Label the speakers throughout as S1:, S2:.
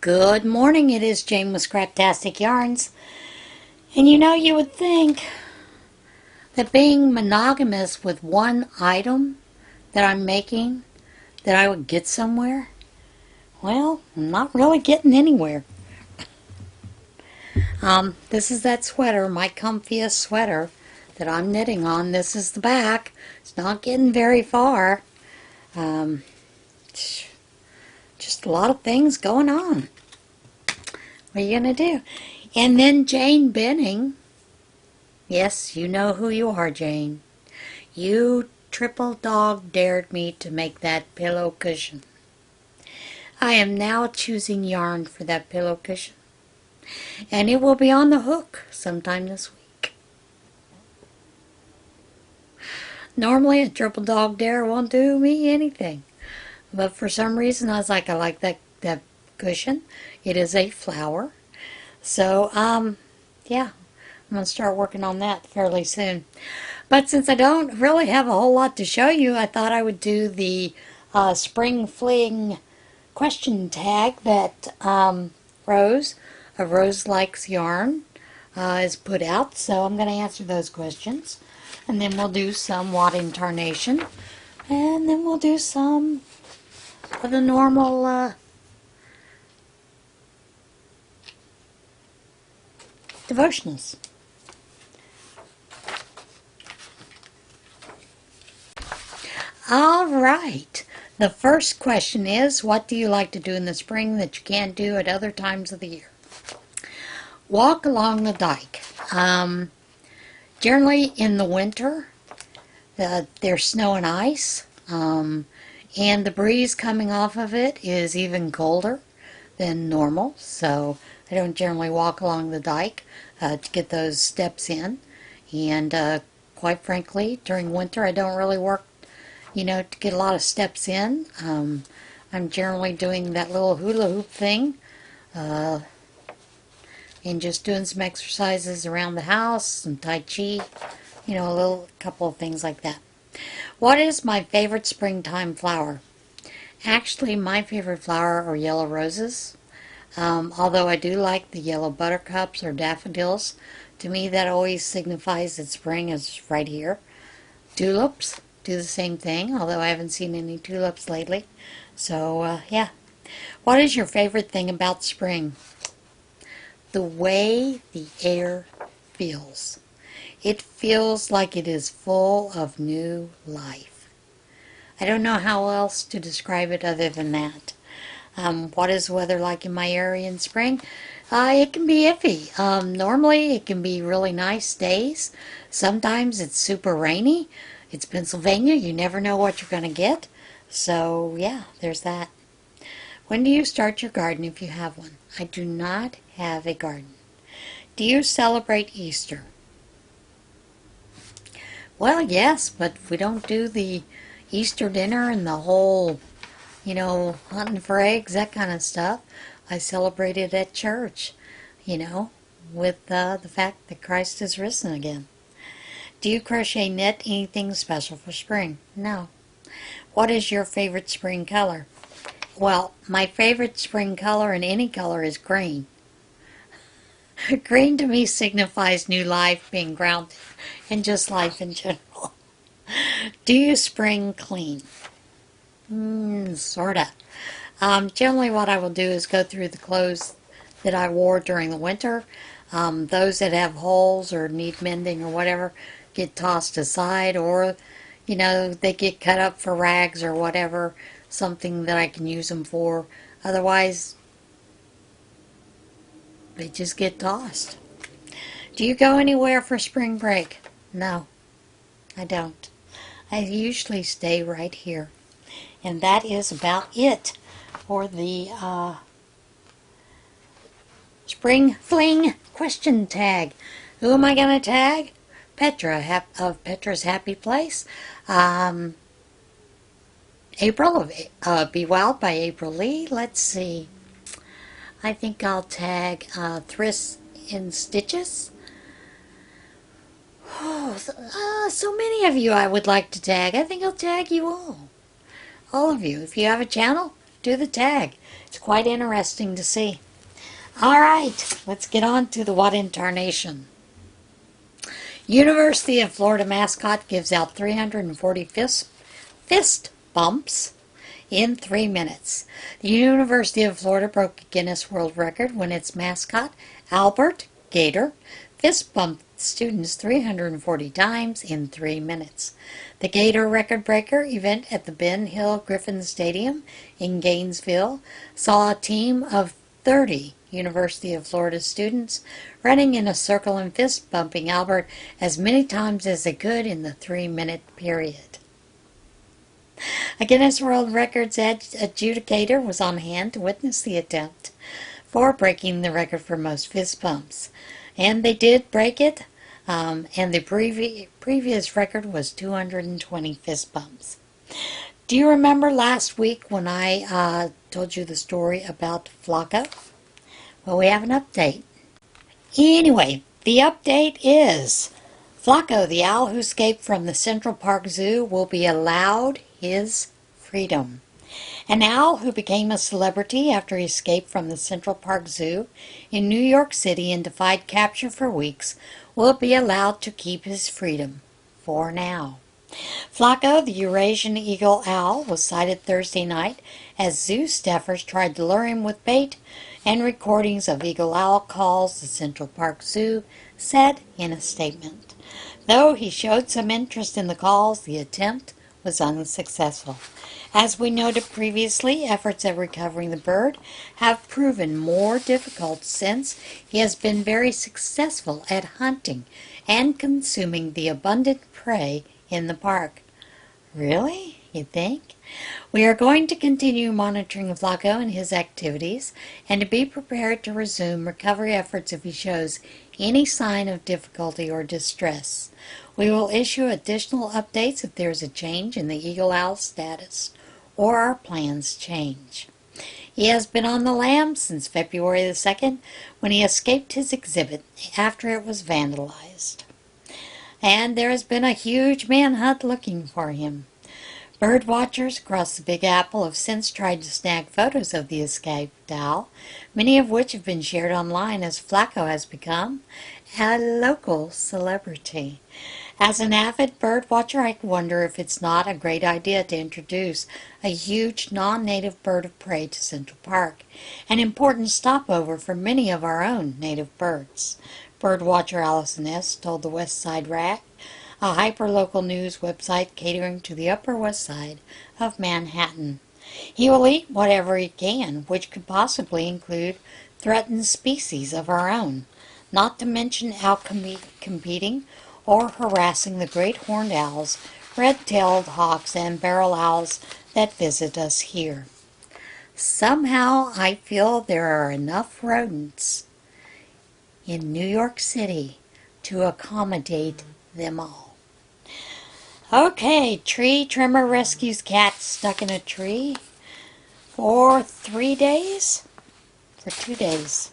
S1: Good morning, it is Jane with Scraptastic Yarns. And you would think that being monogamous with one item that I'm making, that I would get somewhere. Well, I'm not really getting anywhere. This is that sweater, my comfiest sweater that I'm knitting on. This is the back. It's not getting very far. Just a lot of things going on. What are you going to do? And then Jane Benning. Yes, you know who you are, Jane. You triple dog dared me to make that pillow cushion. I am now choosing yarn for that pillow cushion. And it will be on the hook sometime this week. Normally a triple dog dare won't do me anything. But for some reason I was like, I like that cushion. It is a flower. So, yeah, I'm going to start working on that fairly soon. But since I don't really have a whole lot to show you, I thought I would do the Spring Fling question tag that Rose of Rose Likes Yarn is put out. So I'm going to answer those questions. And then we'll do some wadding Tarnation. And then we'll do some of the normal devotionals. All right. The first question is, what do you like to do in the spring that you can't do at other times of the year? Walk along the dike. Generally in the winter, there's snow and ice, and the breeze coming off of it is even colder than normal, so I don't generally walk along the dike to get those steps in. And quite frankly, during winter I don't really work to get a lot of steps in. I'm generally doing that little hula hoop thing and just doing some exercises around the house, some Tai Chi, a couple of things like that. What is my favorite springtime flower? Actually, my favorite flower are yellow roses. Although I do like the yellow buttercups or daffodils. To me, that always signifies that spring is right here. Tulips do the same thing, although I haven't seen any tulips lately. So, yeah. What is your favorite thing about spring? The way the air feels. It feels like it is full of new life. I don't know how else to describe it other than that. What is the weather like in my area in spring? It can be iffy. Normally it can be really nice days. Sometimes it's super rainy. It's Pennsylvania. You never know what you're going to get. So, yeah, there's that. When do you start your garden if you have one? I do not have a garden. Do you celebrate Easter? Well, yes, but we don't do the Easter dinner and the whole, hunting for eggs, that kind of stuff. I celebrate it at church, with the fact that Christ is risen again. Do you crochet knit anything special for spring? No. What is your favorite spring color? Well, my favorite spring color in any color is green. Green to me signifies new life, being grounded, and just life in general. Do you spring clean? Sorta. Generally what I will do is go through the clothes that I wore during the winter. Those that have holes or need mending or whatever get tossed aside, or they get cut up for rags or whatever, something that I can use them for. Otherwise they just get tossed. Do you go anywhere for spring break? No, I don't. I usually stay right here. And that is about it for the Spring Fling question tag. Who am I going to tag? Petra of Petra's Happy Place. April of Be Wild by April Lee. Let's see. I think I'll tag Thriss in Stitches. Oh, so many of you I would like to tag. I think I'll tag you all. All of you. If you have a channel, do the tag. It's quite interesting to see. All right, let's get on to the what in Tarnation. University of Florida mascot gives out 340 fist bumps in 3 minutes. The University of Florida broke a Guinness World Record when its mascot, Albert Gator, fist bumped students 340 times in 3 minutes. The Gator record breaker event at the Ben Hill Griffin Stadium in Gainesville saw a team of 30 University of Florida students running in a circle and fist bumping Albert as many times as they could in the 3-minute period. A Guinness World Records adjudicator was on hand to witness the attempt for breaking the record for most fist bumps. And they did break it, and the previous record was 220 fist bumps. Do you remember last week when I told you the story about Flaco? Well, we have an update. Anyway, the update is Flaco, the owl who escaped from the Central Park Zoo, will be allowed his freedom. An owl who became a celebrity after he escaped from the Central Park Zoo in New York City and defied capture for weeks will be allowed to keep his freedom for now. Flaco, the Eurasian eagle owl, was sighted Thursday night as zoo staffers tried to lure him with bait, and recordings of eagle owl calls, the Central Park Zoo said in a statement. Though he showed some interest in the calls, the attempt was unsuccessful. As we noted previously, efforts at recovering the bird have proven more difficult since he has been very successful at hunting and consuming the abundant prey in the park. Really? You think? We are going to continue monitoring Flaco and his activities and to be prepared to resume recovery efforts if he shows any sign of difficulty or distress. We will issue additional updates if there is a change in the eagle owl status or our plans change. He has been on the lam since February the 2nd when he escaped his exhibit after it was vandalized. And there has been a huge manhunt looking for him. Bird watchers across the Big Apple have since tried to snag photos of the escaped owl, many of which have been shared online as Flaco has become a local celebrity. As an avid bird watcher, I wonder if it's not a great idea to introduce a huge non-native bird of prey to Central Park, an important stopover for many of our own native birds. Bird watcher Allison S. told the West Side Rack, a hyper-local news website catering to the Upper West Side of Manhattan. He will eat whatever he can, which could possibly include threatened species of our own, not to mention out-competing or harassing the great horned owls, red-tailed hawks, and barrel owls that visit us here. Somehow I feel there are enough rodents in New York City to accommodate them all. Okay, tree trimmer rescues cat stuck in a tree for 3 days? For 2 days.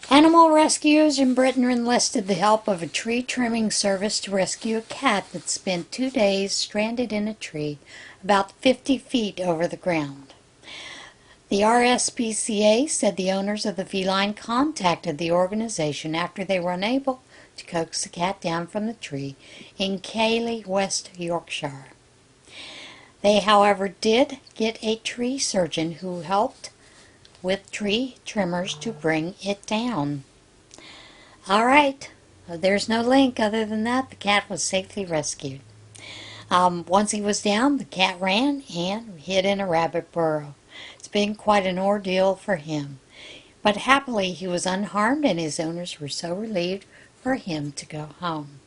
S1: Animal rescuers in Britain enlisted the help of a tree trimming service to rescue a cat that spent 2 days stranded in a tree about 50 feet over the ground. The RSPCA said the owners of the feline contacted the organization after they were unable to coax the cat down from the tree in Cayley, West Yorkshire. They, however, did get a tree surgeon who helped with tree trimmers to bring it down. All right, there's no link other than that. The cat was safely rescued. Once he was down, the cat ran and hid in a rabbit burrow. It's been quite an ordeal for him. But happily he was unharmed and his owners were so relieved for him to go home.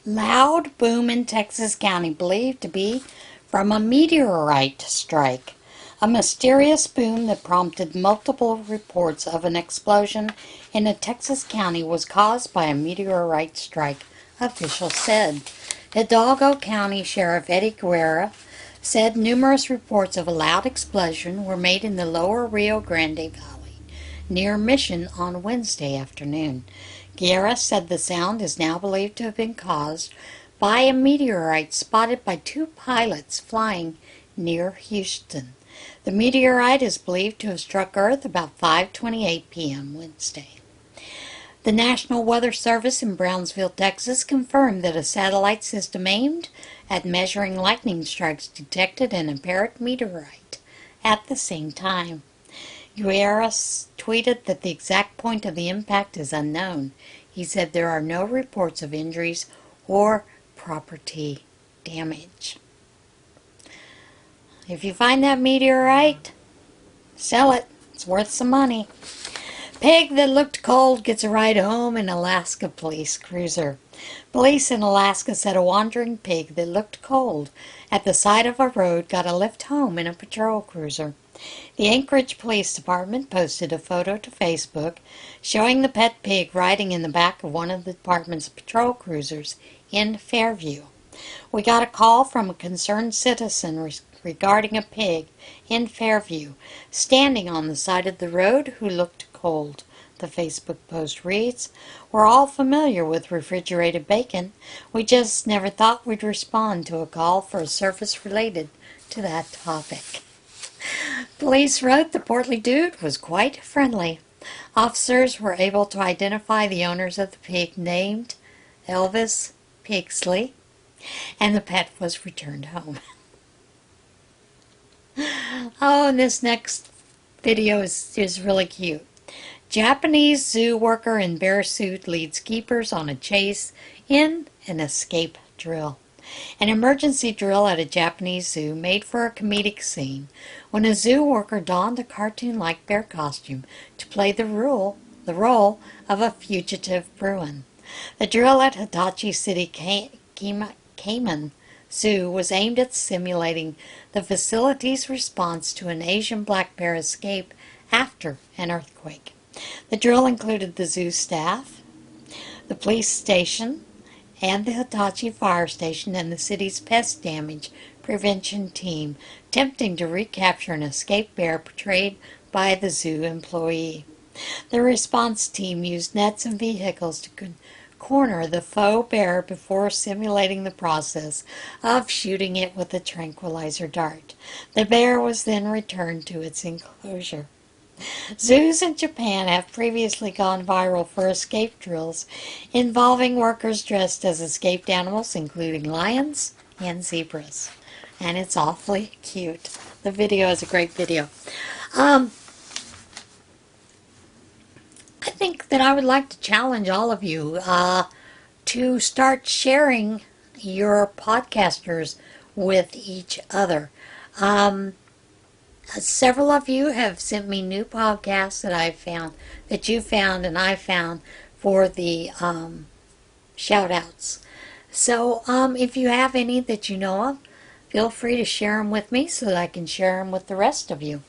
S1: Loud boom in Texas County believed to be from a meteorite strike. A mysterious boom that prompted multiple reports of an explosion in a Texas county was caused by a meteorite strike, officials said. Hidalgo County Sheriff Eddie Guerra said numerous reports of a loud explosion were made in the lower Rio Grande Valley near Mission on Wednesday afternoon. Guerra said the sound is now believed to have been caused by a meteorite spotted by two pilots flying near Houston. The meteorite is believed to have struck Earth about 5:28 p.m. Wednesday. The National Weather Service in Brownsville, Texas, confirmed that a satellite system aimed at measuring lightning strikes detected an apparent meteorite at the same time. Guerras tweeted that the exact point of the impact is unknown. He said there are no reports of injuries or property damage. If you find that meteorite, sell it. It's worth some money. Pig that looked cold gets a ride home in Alaska police cruiser. Police in Alaska said a wandering pig that looked cold at the side of a road got a lift home in a patrol cruiser. The Anchorage Police Department posted a photo to Facebook showing the pet pig riding in the back of one of the department's patrol cruisers in Fairview. We got a call from a concerned citizen regarding a pig in Fairview standing on the side of the road who looked cold. The Facebook post reads, "We're all familiar with refrigerated bacon. We just never thought we'd respond to a call for a service related to that topic." Police wrote the portly dude was quite friendly. Officers were able to identify the owners of the pig named Elvis Pigsley, and the pet was returned home. Oh, and this next video is really cute. Japanese zoo worker in bear suit leads keepers on a chase in an escape drill. An emergency drill at a Japanese zoo made for a comedic scene when a zoo worker donned a cartoon-like bear costume to play the role of a fugitive Bruin. The drill at Hitachi City Cayman Zoo was aimed at simulating the facility's response to an Asian black bear escape after an earthquake. The drill included the zoo staff, the police station, and the Hitachi fire station and the city's pest damage prevention team attempting to recapture an escaped bear portrayed by the zoo employee. The response team used nets and vehicles to corner the faux bear before simulating the process of shooting it with a tranquilizer dart. The bear was then returned to its enclosure. Zoos in Japan have previously gone viral for escape drills involving workers dressed as escaped animals, including lions and zebras. And it's awfully cute. The video is a great video. I think that I would like to challenge all of you to start sharing your podcasters with each other. Several of you have sent me new podcasts that I found, that you found and I found for the shout-outs. So if you have any that you know of, feel free to share them with me so that I can share them with the rest of you.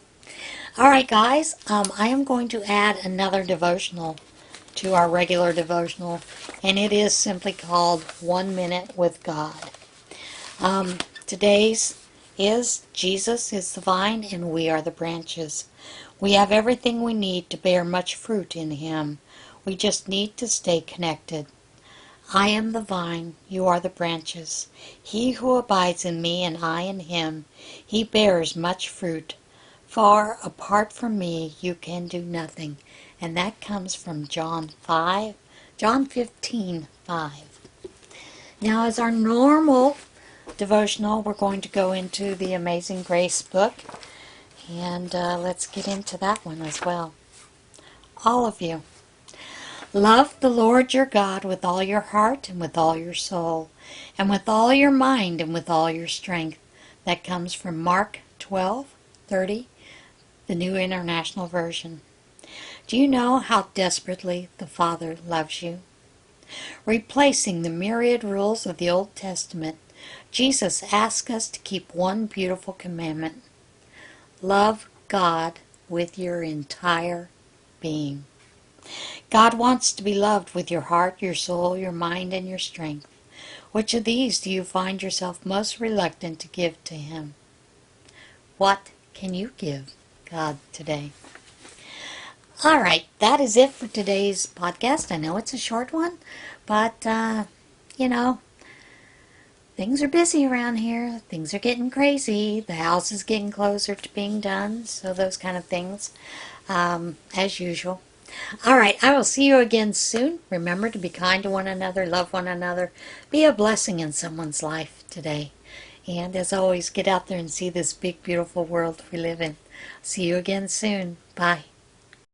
S1: Alright guys, I am going to add another devotional to our regular devotional, and it is simply called 1 Minute with God. Today's is Jesus is the vine and we are the branches. We have everything we need to bear much fruit in Him. We just need to stay connected. I am the vine, you are the branches. He who abides in me and I in him, he bears much fruit. For apart from me, you can do nothing. And that comes from John 15:5. Now, as our normal devotional, we're going to go into the Amazing Grace book. And let's get into that one as well. All of you. Love the Lord your God with all your heart and with all your soul, and with all your mind and with all your strength. That comes from Mark 12:30, the New International Version. Do you know how desperately the Father loves you? Replacing the myriad rules of the Old Testament, Jesus asks us to keep one beautiful commandment. Love God with your entire being. God wants to be loved with your heart, your soul, your mind, and your strength. Which of these do you find yourself most reluctant to give to Him? What can you give God today? All right, that is it for today's podcast. I know it's a short one, but you know, things are busy around here. Things are getting crazy. The house is getting closer to being done, so those kind of things, as usual. All right, I will see you again soon. Remember to be kind to one another, love one another, be a blessing in someone's life today. And as always, get out there and see this big, beautiful world we live in. See you again soon. Bye.